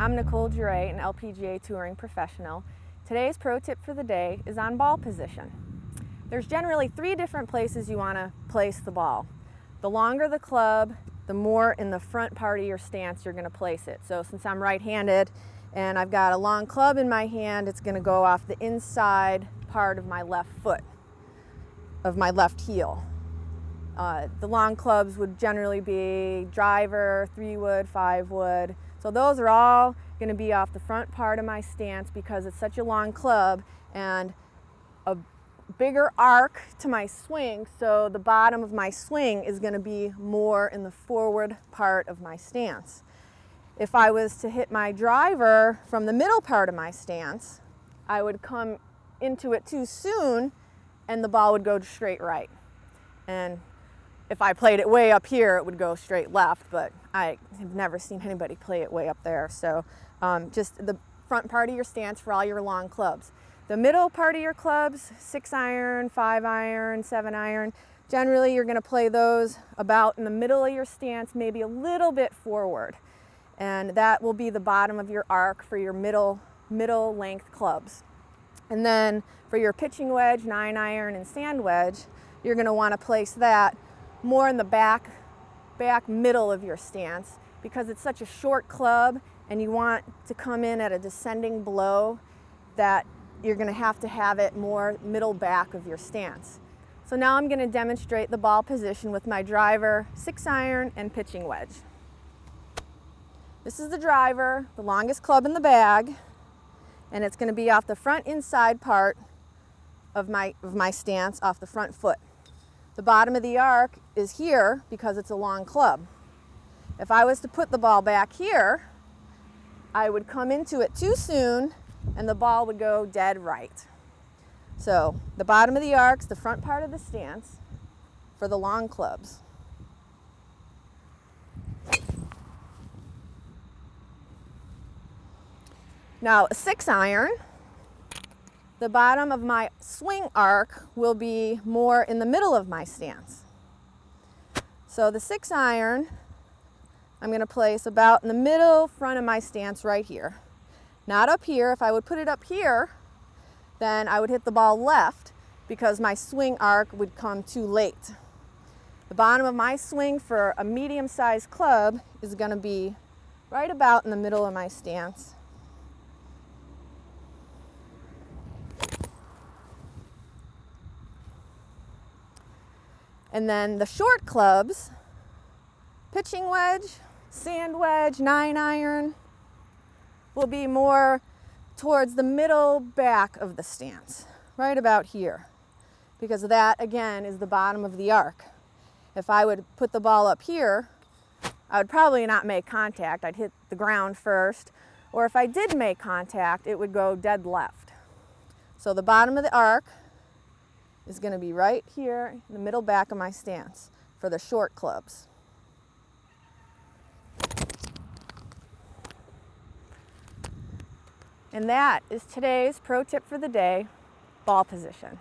I'm Nicole Jerray, an LPGA touring professional. Today's pro tip for the day is on ball position. There's generally 3 different places you want to place the ball. The longer the club, the more in the front part of your stance you're going to place it. So since I'm right-handed and I've got a long club in my hand, it's going to go off the inside part of my left foot, of my left heel. The long clubs would generally be driver, 3-wood, 5-wood. So those are all going to be off the front part of my stance because it's such a long club and a bigger arc to my swing, so the bottom of my swing is going to be more in the forward part of my stance. If I was to hit my driver from the middle part of my stance, I would come into it too soon and the ball would go straight right. And if I played it way up here, it would go straight left, but I have never seen anybody play it way up there. So just the front part of your stance for all your long clubs. The middle part of your clubs, 6-iron, 5-iron, 7-iron, generally you're going to play those about in the middle of your stance, maybe a little bit forward. And that will be the bottom of your arc for your middle length clubs. And then for your pitching wedge, 9-iron and sand wedge, you're going to want to place that more in the back middle of your stance because it's such a short club and you want to come in at a descending blow that you're going to have it more middle back of your stance. So now I'm going to demonstrate the ball position with my driver, 6-iron and pitching wedge. This is the driver, the longest club in the bag, and it's going to be off the front inside part of my stance, off the front foot. The bottom of the arc is here because it's a long club. If I was to put the ball back here, I would come into it too soon and the ball would go dead right. So the bottom of the arc's the front part of the stance for the long clubs. Now a 6-iron, the bottom of my swing arc will be more in the middle of my stance. So the 6-iron, I'm going to place about in the middle front of my stance right here. Not up here. If I would put it up here, then I would hit the ball left because my swing arc would come too late. The bottom of my swing for a medium-sized club is going to be right about in the middle of my stance. And then the short clubs, pitching wedge, sand wedge, 9-iron, will be more towards the middle back of the stance, right about here, because that, again, is the bottom of the arc. If I would put the ball up here, I would probably not make contact. I'd hit the ground first, or if I did make contact, it would go dead left. So the bottom of the arc is going to be right here in the middle back of my stance for the short clubs. And that is today's pro tip for the day, ball position.